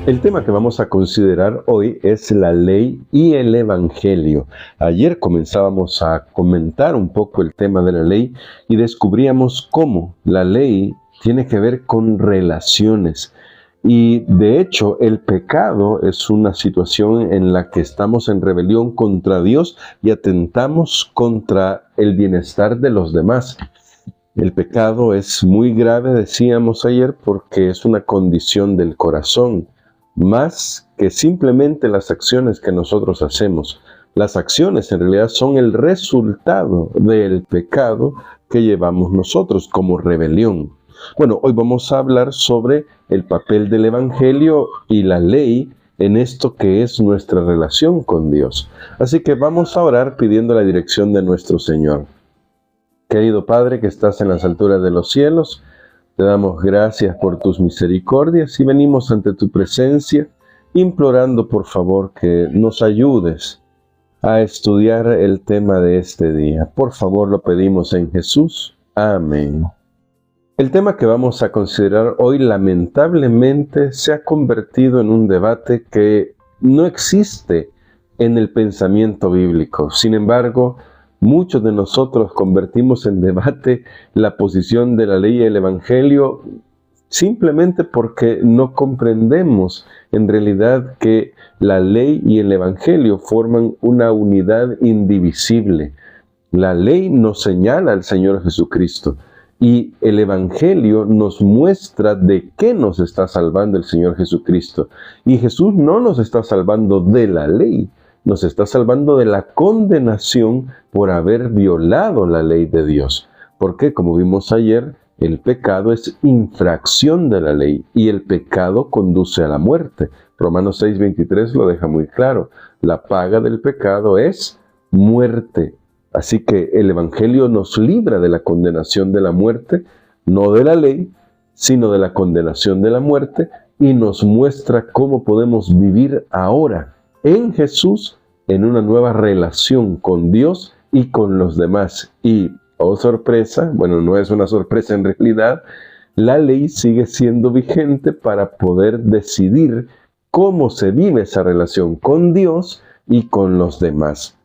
El tema que vamos a considerar hoy es la ley y el evangelio. Ayer comenzábamos a comentar un poco el tema de la ley y descubríamos cómo la ley tiene que ver con relaciones. Y de hecho, el pecado es una situación en la que estamos en rebelión contra Dios y atentamos contra el bienestar de los demás. El pecado es muy grave, decíamos ayer, porque es una condición del corazón, más que simplemente las acciones que nosotros hacemos. Las acciones en realidad son el resultado del pecado que llevamos nosotros como rebelión. Bueno, hoy vamos a hablar sobre el papel del evangelio y la ley en esto que es nuestra relación con Dios. Así que vamos a orar pidiendo la dirección de nuestro Señor. Querido Padre que estás en las alturas de los cielos, te damos gracias por tus misericordias y venimos ante tu presencia implorando por favor que nos ayudes a estudiar el tema de este día. Por favor lo pedimos en Jesús. Amén. El tema que vamos a considerar hoy lamentablemente se ha convertido en un debate que no existe en el pensamiento bíblico. Sin embargo, muchos de nosotros convertimos en debate la posición de la ley y el evangelio simplemente porque no comprendemos en realidad que la ley y el evangelio forman una unidad indivisible. La ley nos señala al Señor Jesucristo y el evangelio nos muestra de qué nos está salvando el Señor Jesucristo. Y Jesús no nos está salvando de la ley, nos está salvando de la condenación por haber violado la ley de Dios. Porque, como vimos ayer, el pecado es infracción de la ley y el pecado conduce a la muerte. Romanos 6:23 lo deja muy claro. La paga del pecado es muerte. Así que el evangelio nos libra de la condenación de la muerte, no de la ley, sino de la condenación de la muerte, y nos muestra cómo podemos vivir ahora en Jesús, en una nueva relación con Dios y con los demás. Y, oh sorpresa, bueno, no es una sorpresa en realidad, la ley sigue siendo vigente para poder decidir cómo se vive esa relación con Dios y con los demás.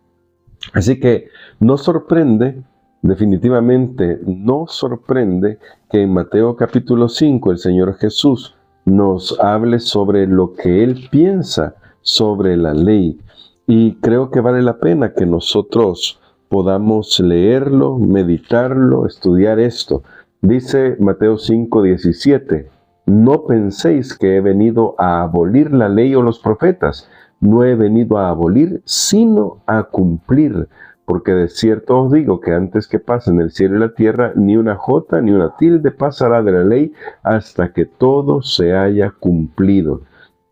Así que no sorprende, definitivamente no sorprende que en Mateo capítulo 5 el Señor Jesús nos hable sobre lo que Él piensa sobre la ley. Y creo que vale la pena que nosotros podamos leerlo, meditarlo, estudiar esto. Dice Mateo 5:17, no penséis que he venido a abolir la ley o los profetas. No he venido a abolir, sino a cumplir. Porque de cierto os digo que antes que pasen el cielo y la tierra, ni una jota ni una tilde pasará de la ley hasta que todo se haya cumplido.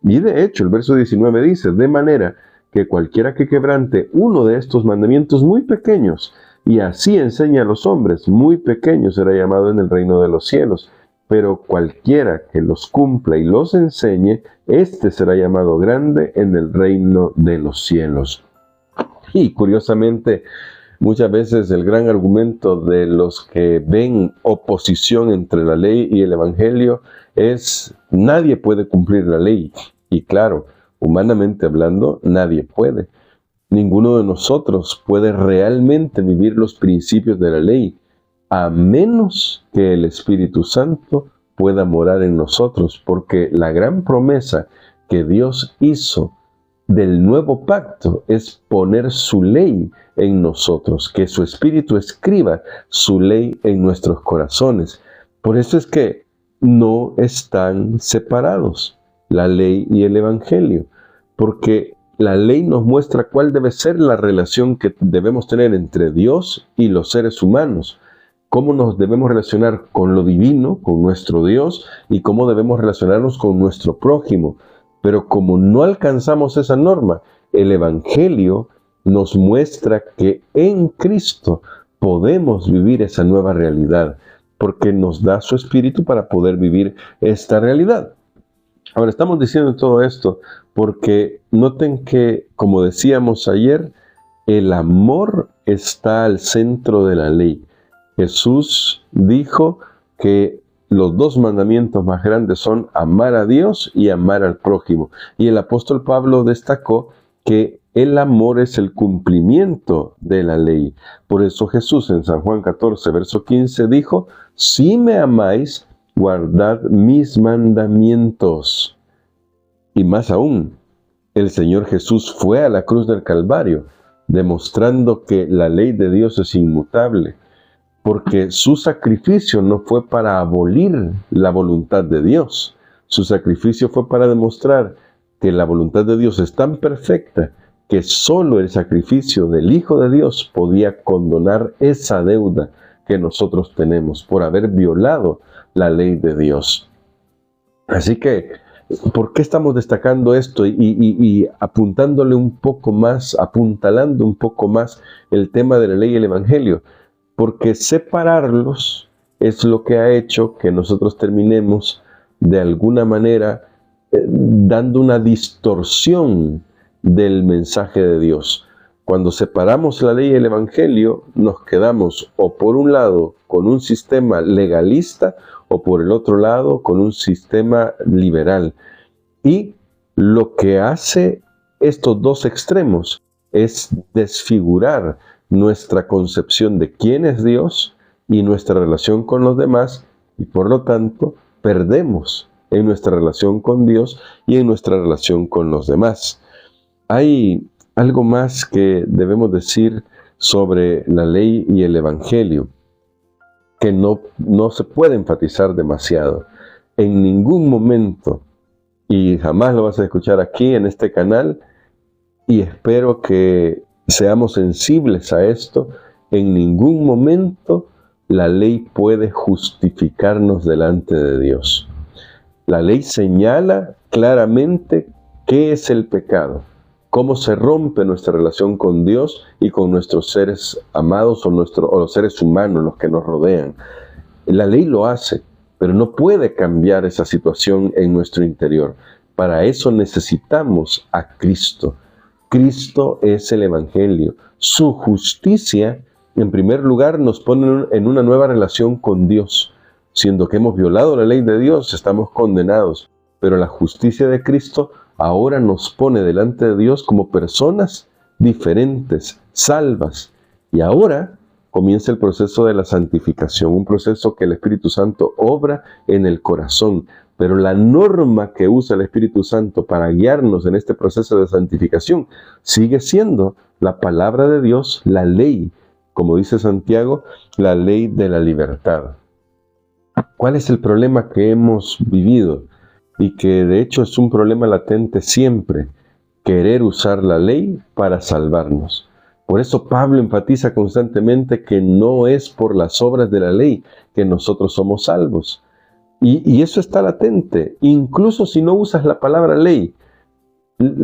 Y de hecho, el verso 19 dice, de manera que cualquiera que quebrante uno de estos mandamientos muy pequeños, y así enseña a los hombres, muy pequeño será llamado en el reino de los cielos. Pero cualquiera que los cumpla y los enseñe, éste será llamado grande en el reino de los cielos. Y curiosamente, muchas veces el gran argumento de los que ven oposición entre la ley y el evangelio es nadie puede cumplir la ley. Y claro, humanamente hablando, nadie puede. Ninguno de nosotros puede realmente vivir los principios de la ley, a menos que el Espíritu Santo pueda morar en nosotros, porque la gran promesa que Dios hizo del nuevo pacto es poner su ley en nosotros, que su Espíritu escriba su ley en nuestros corazones. Por eso es que no están separados la ley y el evangelio, porque la ley nos muestra cuál debe ser la relación que debemos tener entre Dios y los seres humanos, cómo nos debemos relacionar con lo divino, con nuestro Dios, y cómo debemos relacionarnos con nuestro prójimo. Pero como no alcanzamos esa norma, el evangelio nos muestra que en Cristo podemos vivir esa nueva realidad, porque nos da su Espíritu para poder vivir esta realidad. Ahora, estamos diciendo todo esto porque noten que, como decíamos ayer, el amor está al centro de la ley. Jesús dijo que los dos mandamientos más grandes son amar a Dios y amar al prójimo. Y el apóstol Pablo destacó que el amor es el cumplimiento de la ley. Por eso Jesús en San Juan 14, verso 15 dijo: si me amáis, guardad mis mandamientos. Y más aún, el Señor Jesús fue a la cruz del Calvario, demostrando que la ley de Dios es inmutable, porque su sacrificio no fue para abolir la voluntad de Dios. Su sacrificio fue para demostrar que la voluntad de Dios es tan perfecta que solo el sacrificio del Hijo de Dios podía condonar esa deuda que nosotros tenemos por haber violado la ley de Dios. Así que, ¿por qué estamos destacando esto y apuntándole un poco más, apuntalando un poco más el tema de la ley y el Evangelio? Porque separarlos es lo que ha hecho que nosotros terminemos de alguna manera dando una distorsión del mensaje de Dios. Cuando separamos la ley y el Evangelio, nos quedamos o por un lado con un sistema legalista o por el otro lado con un sistema liberal. Y lo que hace estos dos extremos es desfigurar nuestra concepción de quién es Dios y nuestra relación con los demás, y por lo tanto perdemos en nuestra relación con Dios y en nuestra relación con los demás. Hay algo más que debemos decir sobre la ley y el Evangelio, que no se puede enfatizar demasiado. En ningún momento, y jamás lo vas a escuchar aquí en este canal, y espero que seamos sensibles a esto, en ningún momento la ley puede justificarnos delante de Dios. La ley señala claramente qué es el pecado, cómo se rompe nuestra relación con Dios y con nuestros seres amados o los seres humanos, los que nos rodean. La ley lo hace, pero no puede cambiar esa situación en nuestro interior. Para eso necesitamos a Cristo. Cristo es el Evangelio. Su justicia, en primer lugar, nos pone en una nueva relación con Dios. Siendo que hemos violado la ley de Dios, estamos condenados. Pero la justicia de Cristo ahora nos pone delante de Dios como personas diferentes, salvas. Y ahora comienza el proceso de la santificación, un proceso que el Espíritu Santo obra en el corazón. Pero la norma que usa el Espíritu Santo para guiarnos en este proceso de santificación sigue siendo la palabra de Dios, la ley, como dice Santiago, la ley de la libertad. ¿Cuál es el problema que hemos vivido? Y que de hecho es un problema latente siempre, querer usar la ley para salvarnos. Por eso Pablo enfatiza constantemente que no es por las obras de la ley que nosotros somos salvos. Y eso está latente, incluso si no usas la palabra ley,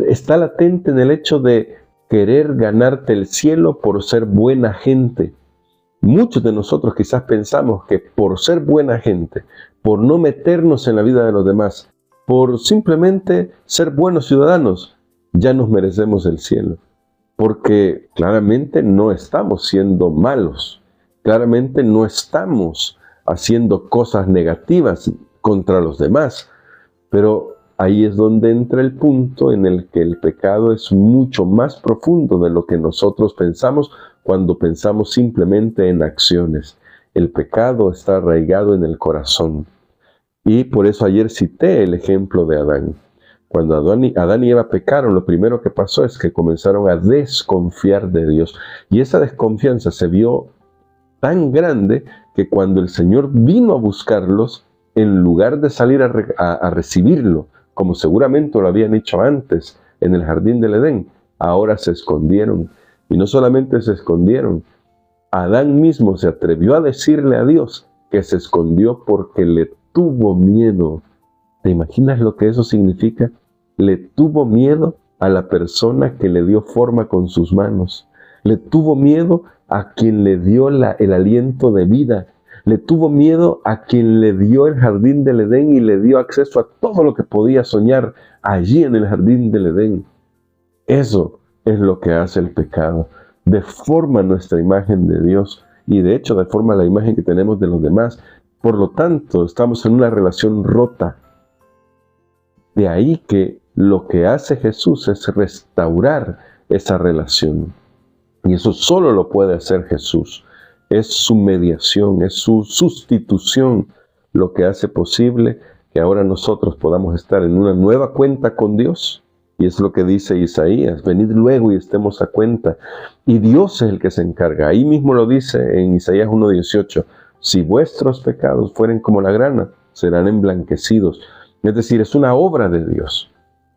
está latente en el hecho de querer ganarte el cielo por ser buena gente. Muchos de nosotros quizás pensamos que por ser buena gente, por no meternos en la vida de los demás, por simplemente ser buenos ciudadanos, ya nos merecemos el cielo. Porque claramente no estamos siendo malos, claramente no estamos haciendo cosas negativas contra los demás, pero ahí es donde entra el punto en el que el pecado es mucho más profundo de lo que nosotros pensamos cuando pensamos simplemente en acciones. El pecado está arraigado en el corazón. Y por eso ayer cité el ejemplo de Adán. Cuando Adán y Eva pecaron, lo primero que pasó es que comenzaron a desconfiar de Dios. Y esa desconfianza se vio tan grande que cuando el Señor vino a buscarlos, en lugar de salir a recibirlo, como seguramente lo habían hecho antes en el jardín del Edén, ahora se escondieron. Y no solamente se escondieron, Adán mismo se atrevió a decirle a Dios que se escondió porque le tuvo miedo. ¿Te imaginas lo que eso significa? Le tuvo miedo a la persona que le dio forma con sus manos. Le tuvo miedo a quien le dio el aliento de vida. Le tuvo miedo a quien le dio el jardín del Edén y le dio acceso a todo lo que podía soñar allí en el jardín del Edén. Eso es lo que hace el pecado. Deforma nuestra imagen de Dios y de hecho deforma la imagen que tenemos de los demás. Por lo tanto, estamos en una relación rota. De ahí que lo que hace Jesús es restaurar esa relación. Y eso solo lo puede hacer Jesús. Es su mediación, es su sustitución lo que hace posible que ahora nosotros podamos estar en una nueva cuenta con Dios. Y es lo que dice Isaías: venid luego y estemos a cuenta. Y Dios es el que se encarga. Ahí mismo lo dice en Isaías 1:18. Si vuestros pecados fueren como la grana, serán emblanquecidos. Es decir, es una obra de Dios.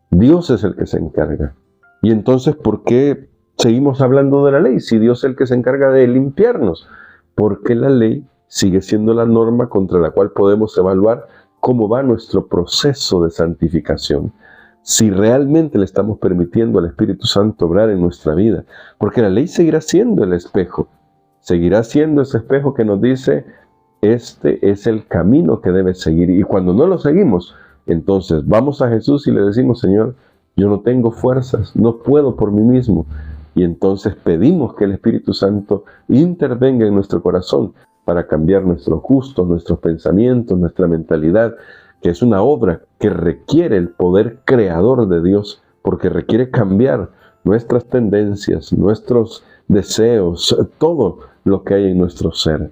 Dios es el que se encarga. Y entonces, ¿por qué seguimos hablando de la ley si Dios es el que se encarga de limpiarnos? Porque la ley sigue siendo la norma contra la cual podemos evaluar cómo va nuestro proceso de santificación. Si realmente le estamos permitiendo al Espíritu Santo obrar en nuestra vida. Porque la ley seguirá siendo el espejo. Seguirá siendo ese espejo que nos dice: este es el camino que debes seguir. Y cuando no lo seguimos, entonces vamos a Jesús y le decimos: Señor, yo no tengo fuerzas, no puedo por mí mismo. Y entonces pedimos que el Espíritu Santo intervenga en nuestro corazón para cambiar nuestros gustos, nuestros pensamientos, nuestra mentalidad, que es una obra que requiere el poder creador de Dios, porque requiere cambiar nuestras tendencias, nuestros deseos, todo lo que hay en nuestro ser.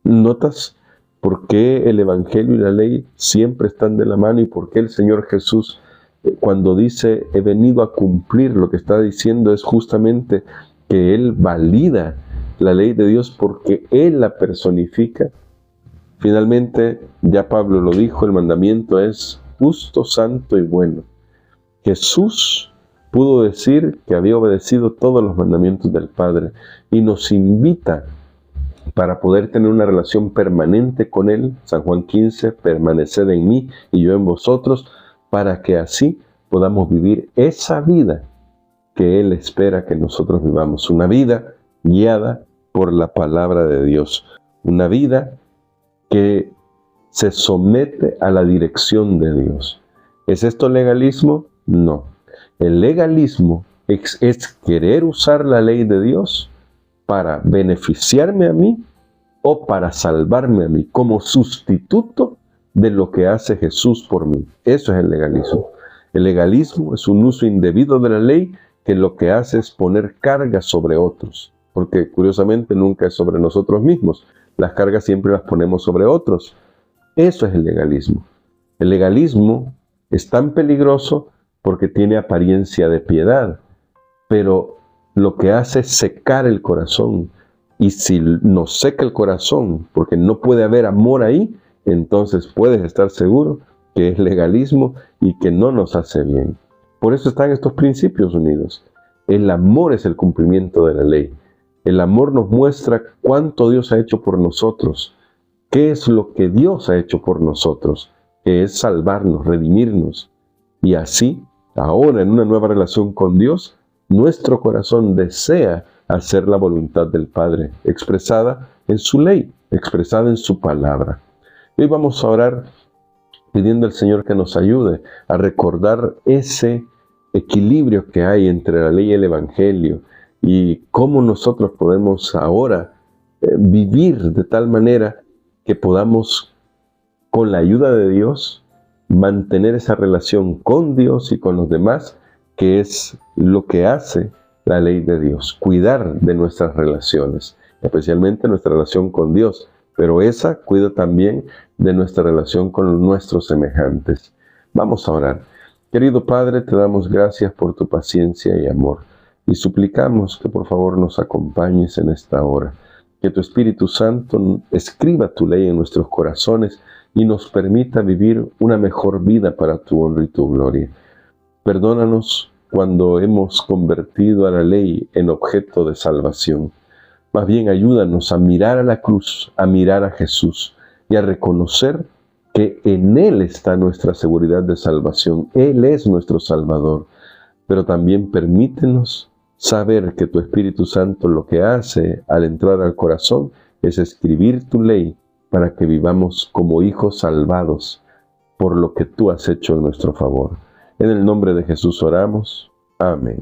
¿Notas por qué el Evangelio y la ley siempre están de la mano y por qué el Señor Jesús, cuando dice he venido a cumplir, lo que está diciendo es justamente que Él valida la ley de Dios porque Él la personifica? Finalmente, ya Pablo lo dijo, el mandamiento es justo, santo y bueno. Jesús pudo decir que había obedecido todos los mandamientos del Padre y nos invita, para poder tener una relación permanente con Él, San Juan 15, permaneced en mí y yo en vosotros, para que así podamos vivir esa vida que Él espera que nosotros vivamos. Una vida guiada por la palabra de Dios. Una vida que se somete a la dirección de Dios. ¿Es esto legalismo? No. El legalismo es querer usar la ley de Dios para beneficiarme a mí o para salvarme a mí, como sustituto de lo que hace Jesús por mí. Eso es el legalismo. El legalismo es un uso indebido de la ley que lo que hace es poner cargas sobre otros, porque curiosamente nunca es sobre nosotros mismos. Las cargas siempre las ponemos sobre otros. Eso es el legalismo. El legalismo es tan peligroso porque tiene apariencia de piedad, pero lo que hace es secar el corazón. Y si nos seca el corazón, porque no puede haber amor ahí, entonces puedes estar seguro que es legalismo y que no nos hace bien. Por eso están estos principios unidos. El amor es el cumplimiento de la ley. El amor nos muestra cuánto Dios ha hecho por nosotros. ¿Qué es lo que Dios ha hecho por nosotros? Que es salvarnos, redimirnos. Y así, ahora en una nueva relación con Dios, nuestro corazón desea hacer la voluntad del Padre, expresada en su ley, expresada en su palabra. Hoy vamos a orar pidiendo al Señor que nos ayude a recordar ese equilibrio que hay entre la ley y el Evangelio y cómo nosotros podemos ahora vivir de tal manera que podamos, con la ayuda de Dios, mantener esa relación con Dios y con los demás, que es lo que hace la ley de Dios, cuidar de nuestras relaciones, especialmente nuestra relación con Dios, pero esa cuida también de nuestra relación con nuestros semejantes. Vamos a orar. Querido Padre, te damos gracias por tu paciencia y amor, y suplicamos que por favor nos acompañes en esta hora, que tu Espíritu Santo escriba tu ley en nuestros corazones y nos permita vivir una mejor vida para tu honra y tu gloria. Perdónanos cuando hemos convertido a la ley en objeto de salvación. Más bien ayúdanos a mirar a la cruz, a mirar a Jesús y a reconocer que en Él está nuestra seguridad de salvación. Él es nuestro Salvador. Pero también permítenos saber que tu Espíritu Santo lo que hace al entrar al corazón es escribir tu ley para que vivamos como hijos salvados por lo que tú has hecho en nuestro favor. En el nombre de Jesús oramos. Amén.